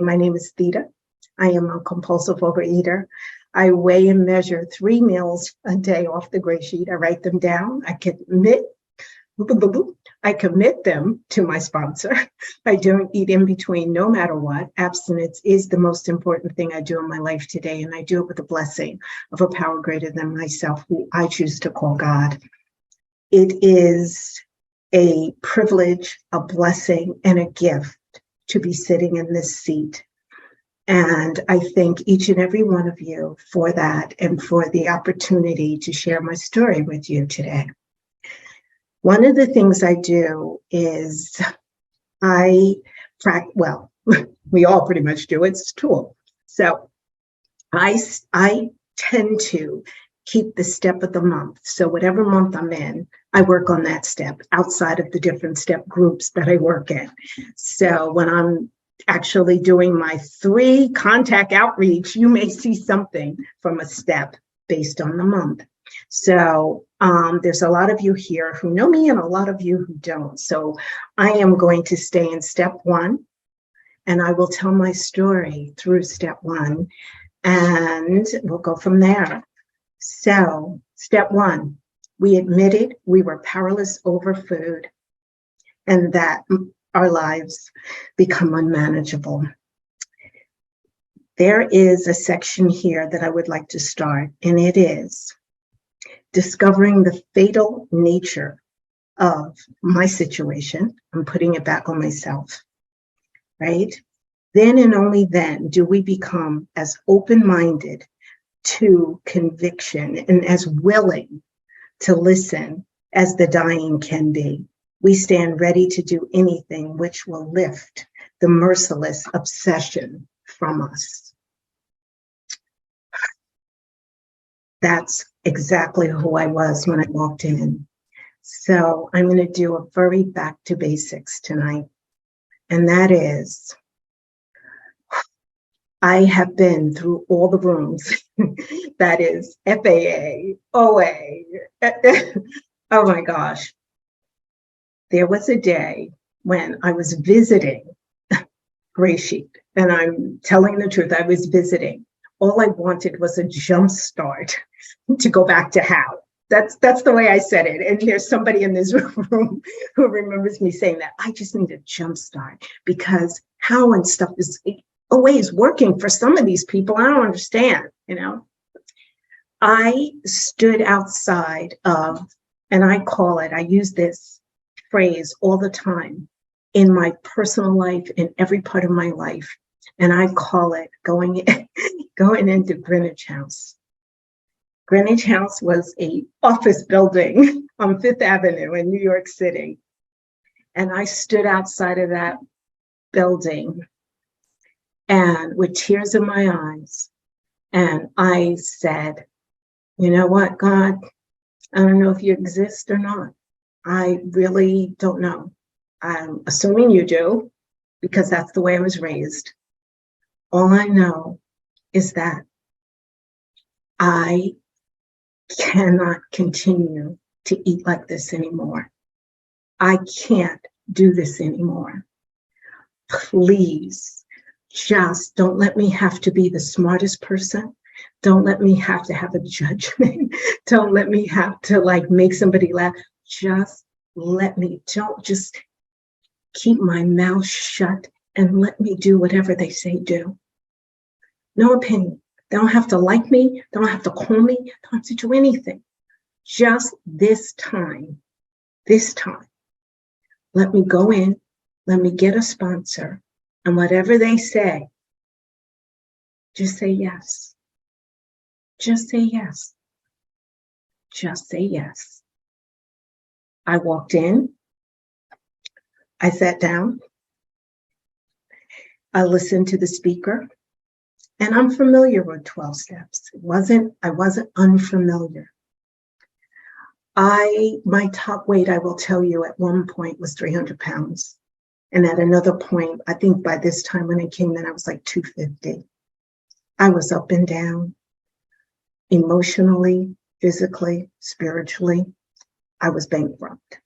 My name is Theda. I am a compulsive overeater. I weigh and measure 3 meals a day off the gray sheet. I write them down. I commit them to my sponsor. I don't eat in between no matter what. Abstinence is the most important thing I do in my life today, and I do it with the blessing of a power greater than myself, who I choose to call God. It is a privilege, a blessing, and a gift to be sitting in this seat. And I thank each and every one of you for that and for the opportunity to share my story with you today. One of the things I do is we all pretty much do, it's a tool. So I tend to keep the step of the month. So whatever month I'm in, I work on that step outside of the different step groups that I work in. So when I'm actually doing my 3 contact outreach, you may see something from a step based on the month. So there's a lot of you here who know me and a lot of you who don't. So I am going to stay in step 1, and I will tell my story through step 1, and we'll go from there. So step 1, we admitted we were powerless over food and that our lives become unmanageable. There is a section here that I would like to start, and it is discovering the fatal nature of my situation. I'm putting it back on myself, right? Then and only then do we become as open-minded to conviction and as willing to listen as the dying can be. We stand ready to do anything which will lift the merciless obsession from us. That's exactly who I was when I walked in. So I'm going to do a very back to basics tonight. And that is, I have been through all the rooms. That is FAA, OA. Oh my gosh. There was a day when I was visiting Gray Sheet, and I'm telling the truth, I was visiting. All I wanted was a jump start to go back to how. That's the way I said it. And there's somebody in this room who remembers me saying that. I just need a jump start because how and stuff is always working for some of these people. I don't understand, I stood outside of, and I use this phrase all the time in my personal life, in every part of my life. And I call it going into Greenwich House. Greenwich House was an office building on 5th Avenue in New York City. And I stood outside of that building and with tears in my eyes. And I said, you know what, God, I don't know if you exist or not. I really don't know. I'm assuming you do because that's the way I was raised. All I know is that I cannot continue to eat like this anymore. I can't do this anymore. Please, just don't let me have to be the smartest person. Don't let me have to have a judgment. Don't let me have to make somebody laugh. Just just keep my mouth shut and let me do whatever they say do. No opinion. They don't have to like me. They don't have to call me. They don't have to do anything. Just this time, let me go in, let me get a sponsor, and whatever they say, just say yes. Just say yes. Just say yes. I walked in. I sat down. I listened to the speaker. And I'm familiar with 12 steps. I wasn't unfamiliar. My top weight, I will tell you, at one point was 300 pounds. And at another point, I think by this time when I came in, I was like 250. I was up and down, emotionally, physically, spiritually. I was bankrupt.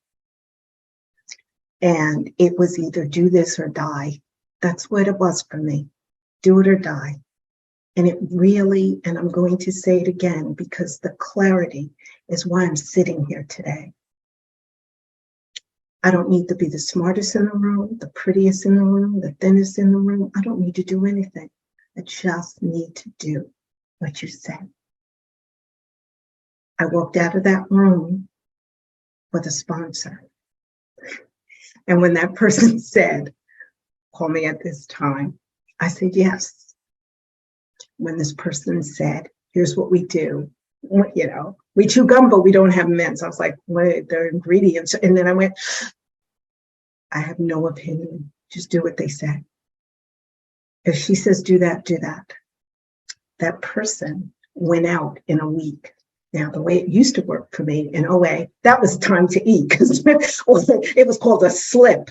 And it was either do this or die. That's what it was for me. do it or die. And it really, and I'm going to say it again, because the clarity is why I'm sitting here today. I don't need to be the smartest in the room, the prettiest in the room, the thinnest in the room. I don't need to do anything. I just need to do what you say. I walked out of that room with a sponsor. And when that person said, call me at this time, I said, yes. When this person said, here's what we do, you know, we chew gum, but we don't have mints. I was like, what are the ingredients? And then I went, I have no opinion. Just do what they say. If she says, do that, do that. That person went out in a week. Now, the way it used to work for me in OA, that was time to eat because it was called a slip.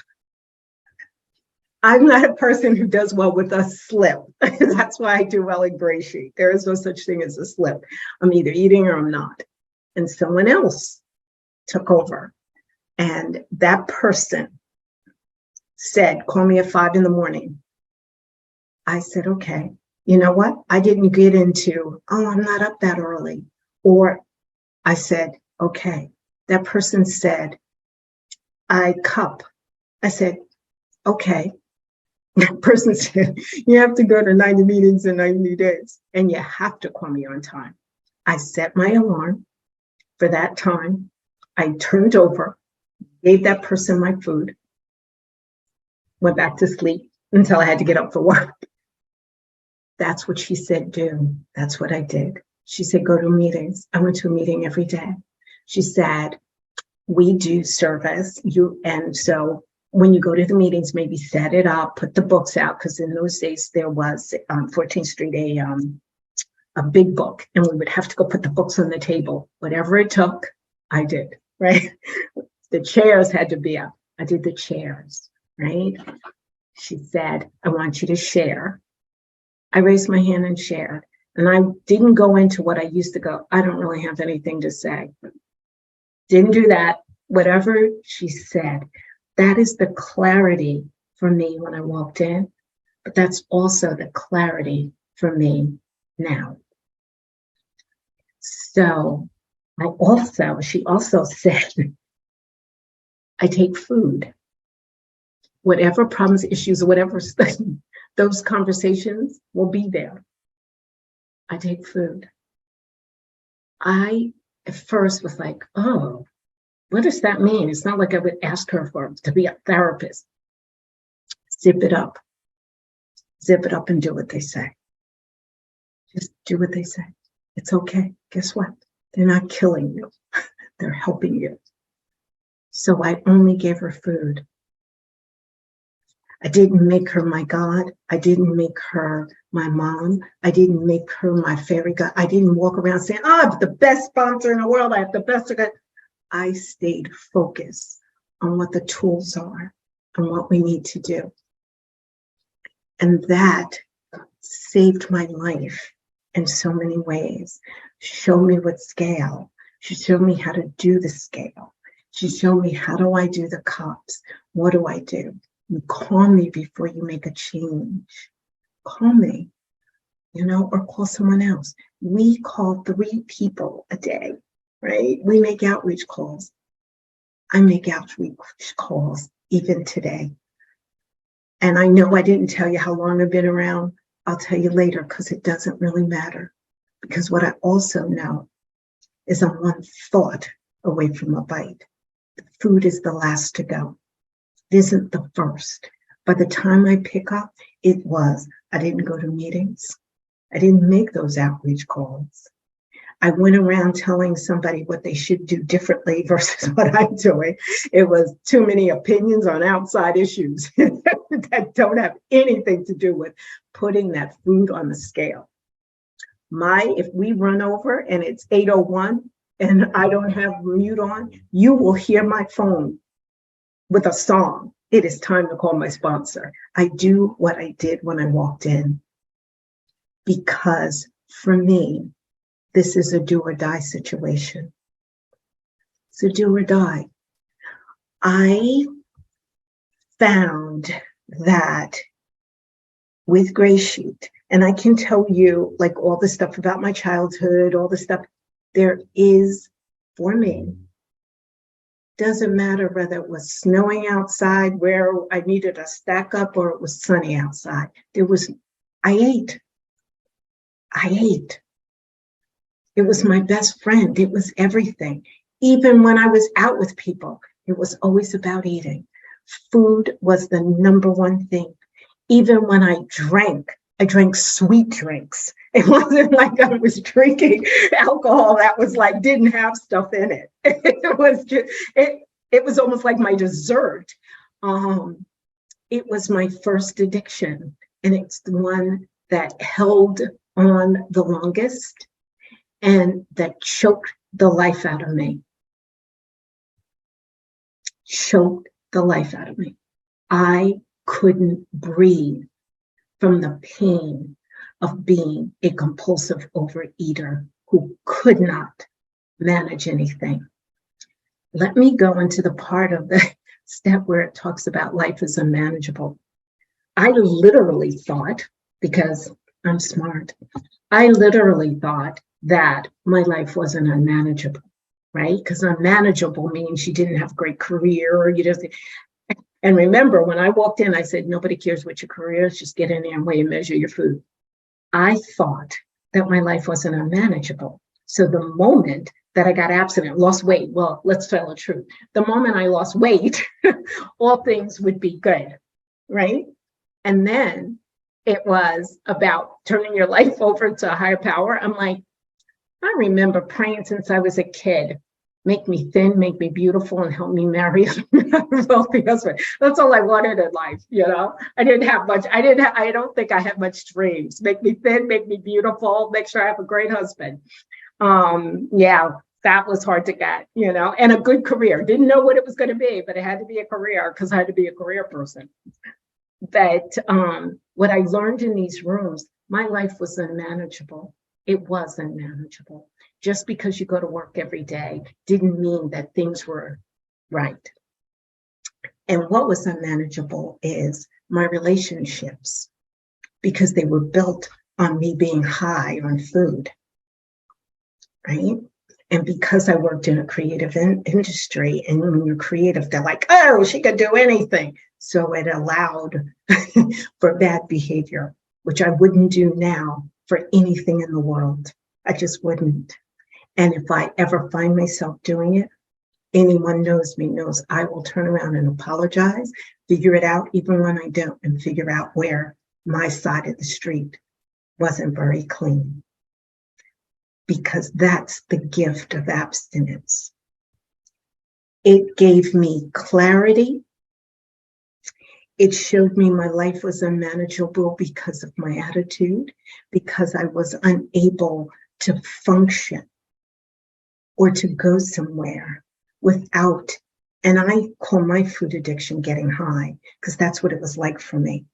I'm not a person who does well with a slip. That's why I do well in Gray Sheet. There is no such thing as a slip. I'm either eating or I'm not. And someone else took over. And that person said, call me at 5 a.m. I said, okay, you know what? I didn't get into, oh, I'm not up that early. Or I said, okay. That person said, I cup. I said, okay. That person said, you have to go to 90 meetings in 90 days and you have to call me on time. I set my alarm for that time. I turned over, gave that person my food, went back to sleep until I had to get up for work. That's what she said, do. That's what I did. She said, go to meetings. I went to a meeting every day. She said, we do service. And so when you go to the meetings, maybe set it up, put the books out, because in those days there was on 14th Street a big book, and we would have to go put the books on the table. Whatever it took, I did, right? The chairs had to be up. I did the chairs, right? She said, I want you to share. I raised my hand and shared. And I didn't go into what I used to go, I don't really have anything to say. Didn't do that. Whatever she said, that is the clarity for me when I walked in, but that's also the clarity for me now. So she also said, I take food. Whatever problems, issues, whatever, those conversations will be there. I take food. I at first was like, oh, what does that mean? It's not like I would ask her to be a therapist. Zip it up and do what they say. Just do what they say. It's okay. Guess what? They're not killing you. They're helping you. So I only gave her food. I didn't make her my God. I didn't make her my mom. I didn't make her my fairy god. I didn't walk around saying, oh, I have the best sponsor in the world. I have the best. I stayed focused on what the tools are and what we need to do. And that saved my life in so many ways. Show me what scale. She showed me how to do the scale. She showed me, how do I do the cups? What do I do? You call me before you make a change. Call me, or call someone else. We call 3 people a day, right? We make outreach calls. I make outreach calls even today. And I know I didn't tell you how long I've been around. I'll tell you later because it doesn't really matter. Because what I also know is I'm one thought away from a bite. The food is the last to go. It isn't the first. By the time I pick up, I didn't go to meetings. I didn't make those outreach calls. I went around telling somebody what they should do differently versus what I'm doing. It was too many opinions on outside issues that don't have anything to do with putting that food on the scale. If we run over and it's 8:01 and I don't have mute on, you will hear my phone with a song. It is time to call my sponsor. I do what I did when I walked in because for me, this is a do or die situation. It's a do or die. I found that with GreySheet, and I can tell you like all the stuff about my childhood, all the stuff there is for me. Doesn't matter whether it was snowing outside where I needed a stack up or it was sunny outside. I ate. It was my best friend. It was everything. Even when I was out with people, it was always about eating. Food was the number one thing. Even when I drank sweet drinks. It wasn't like I was drinking alcohol that was like, didn't have stuff in it. It was almost like my dessert. It was my first addiction, and it's the one that held on the longest and that choked the life out of me. Choked the life out of me. I couldn't breathe from the pain of being a compulsive overeater who could not manage anything. Let me go into the part of the step where it talks about life is unmanageable. I literally thought, because I'm smart, I literally thought that my life wasn't unmanageable, right? Because unmanageable means you didn't have a great career, or you just. And remember, when I walked in, I said, nobody cares what your career is, just get in there and weigh and measure your food. I thought that my life wasn't unmanageable. So the moment that I got abstinent, lost weight, well, let's tell the truth. The moment I lost weight, all things would be good, right? And then it was about turning your life over to a higher power. I'm like, I remember praying since I was a kid. Make me thin, make me beautiful, and help me marry a wealthy husband. That's all I wanted in life, you know. I didn't have much. I don't think I had much dreams. Make me thin, make me beautiful, make sure I have a great husband. Yeah, that was hard to get, you know, and a good career. Didn't know what it was going to be, but it had to be a career because I had to be a career person. But what I learned in these rooms, my life was unmanageable. It was unmanageable. Just because you go to work every day didn't mean that things were right. And what was unmanageable is my relationships, because they were built on me being high on food, right? And because I worked in a creative industry, and when you're creative, they're like, oh, she could do anything. So it allowed for bad behavior, which I wouldn't do now for anything in the world. I just wouldn't. And if I ever find myself doing it, anyone knows me knows I will turn around and apologize, figure it out, even when I don't, and figure out where my side of the street wasn't very clean. Because that's the gift of abstinence. It gave me clarity. It showed me my life was unmanageable because of my attitude, because I was unable to function or to go somewhere without, and I call my food addiction getting high, because that's what it was like for me.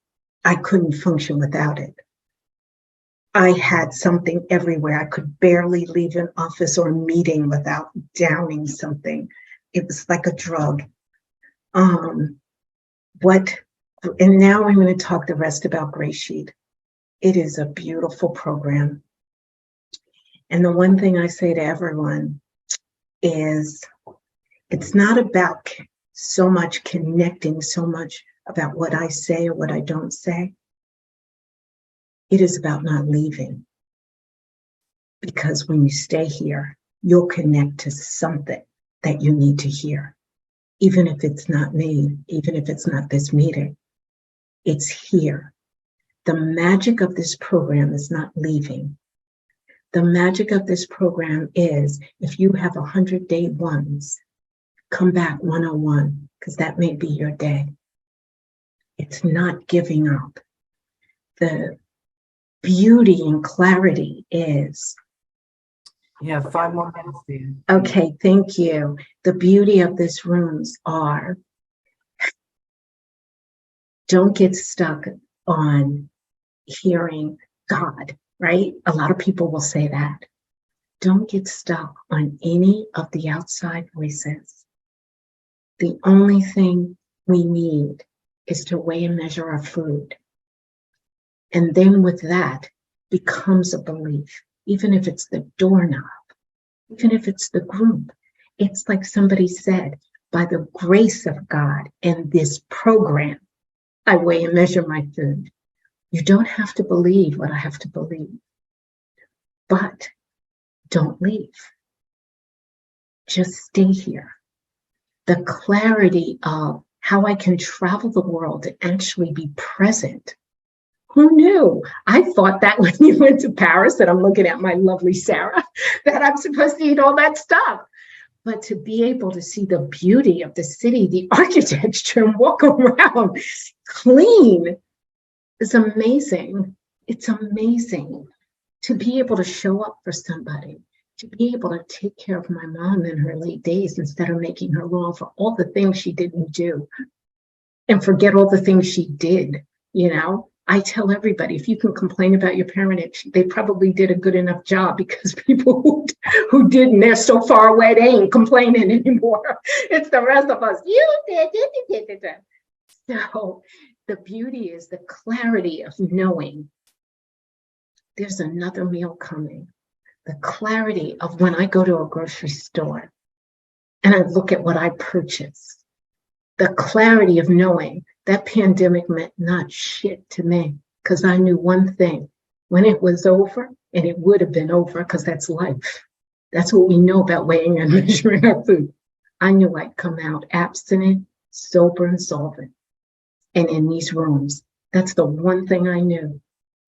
I couldn't function without it. I had something everywhere. I could barely leave an office or a meeting without downing something. It was like a drug. And now I'm going to talk the rest about GreySheet. It is a beautiful program. And the one thing I say to everyone is, it's not about so much connecting so much about what I say or what I don't say. It is about not leaving. Because when you stay here, you'll connect to something that you need to hear. Even if it's not me, even if it's not this meeting, it's here. The magic of this program is not leaving. The magic of this program is, if you have 100-day ones, come back 101, because that may be your day. It's not giving up. The beauty and clarity is. You have 5 more minutes, Theda. Okay, thank you. The beauty of this rooms are, don't get stuck on hearing God, right? A lot of people will say that. Don't get stuck on any of the outside voices. The only thing we need is to weigh and measure our food. And then with that becomes a belief, even if it's the doorknob, even if it's the group. It's like somebody said, by the grace of God and this program, I weigh and measure my food. You don't have to believe what I have to believe, but don't leave. Just stay here. The clarity of how I can travel the world and actually be present. Who knew? I thought that when you went to Paris, and I'm looking at my lovely Sarah, that I'm supposed to eat all that stuff. But to be able to see the beauty of the city, the architecture, and walk around clean is amazing. It's amazing to be able to show up for somebody, to be able to take care of my mom in her late days instead of making her wrong for all the things she didn't do and forget all the things she did. You know, I tell everybody, if you can complain about your parentage, they probably did a good enough job, because people who didn't, they're so far away, they ain't complaining anymore. It's the rest of us. You did. So the beauty is the clarity of knowing there's another meal coming. The clarity of when I go to a grocery store and I look at what I purchase. The clarity of knowing that pandemic meant not shit to me, because I knew one thing: when it was over, and it would have been over, because that's life. That's what we know about weighing and measuring our food. I knew I'd come out abstinent, sober, and solvent. And in these rooms, that's the one thing I knew.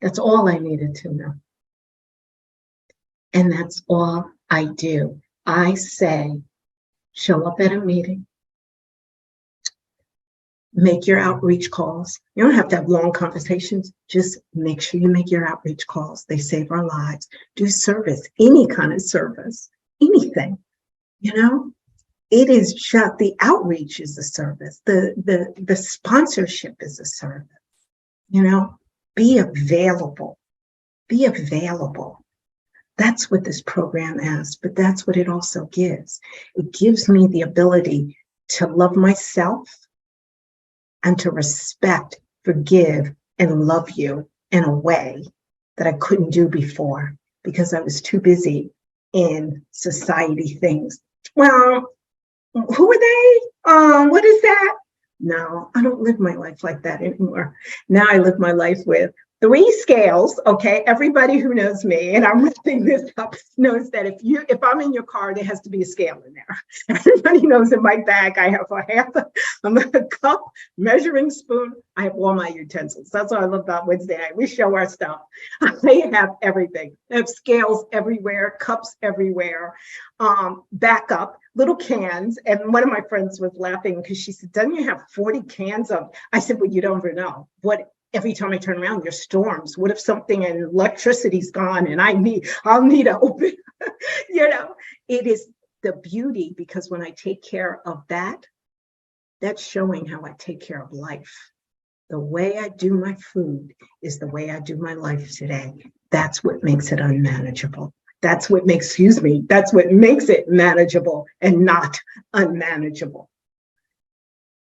That's all I needed to know. And that's all I do. I say, show up at a meeting, make your outreach calls. You don't have to have long conversations. Just make sure you make your outreach calls. They save our lives. Do service, any kind of service, anything. You know, it is just the outreach is a service. The sponsorship is a service. You know, be available. Be available. That's what this program asks, but that's what it also gives. It gives me the ability to love myself and to respect, forgive, and love you in a way that I couldn't do before, because I was too busy in society things. Well, who are they? What is that? No, I don't live my life like that anymore. Now I live my life with 3 scales, okay? Everybody who knows me, and I'm wrapping this up, knows that if I'm in your car, there has to be a scale in there. Everybody knows in my bag, I have a cup, measuring spoon. I have all my utensils. That's what I love about Wednesday night. We show our stuff. I have everything. I have scales everywhere, cups everywhere, backup, little cans. And one of my friends was laughing because she said, "Doesn't you have 40 cans of?" I said, "Well, you don't ever know. Every time I turn around, there's storms. What if something and electricity's gone and I'll need to open?" You know, it is the beauty, because when I take care of that, that's showing how I take care of life. The way I do my food is the way I do my life today. That's what makes it unmanageable. That's what makes it manageable and not unmanageable.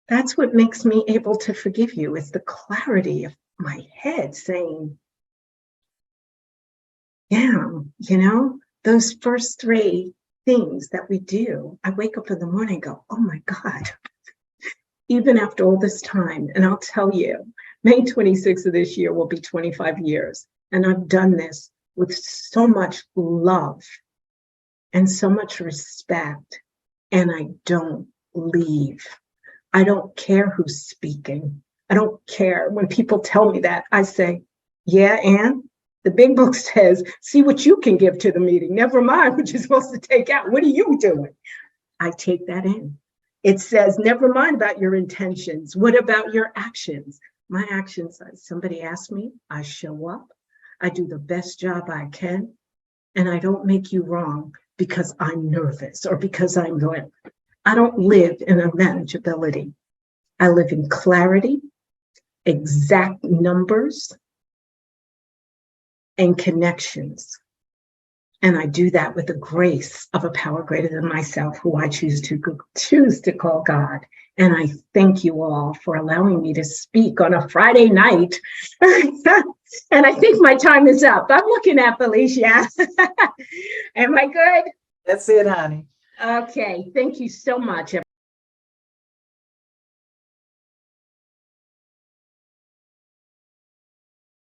That's what makes me able to forgive you, is the clarity of my head saying, yeah, you know, those first 3 things that we do, I wake up in the morning and go, oh my God, even after all this time. And I'll tell you, May 26th of this year will be 25 years. And I've done this with so much love and so much respect. And I don't leave. I don't care who's speaking. I don't care. When people tell me that, I say, yeah, and the big book says, see what you can give to the meeting. Never mind what you're supposed to take out. What are you doing? I take that in. It says, never mind about your intentions. What about your actions? My actions, somebody asks me, I show up. I do the best job I can. And I don't make you wrong because I'm nervous or because I'm going. I don't live in a manageability. I live in clarity, exact numbers, and connections. And I do that with the grace of a power greater than myself, who I choose to call God. And I thank you all for allowing me to speak on a Friday night. And I think my time is up. I'm looking at Felicia. Am I good? That's it, honey. Okay, thank you so much.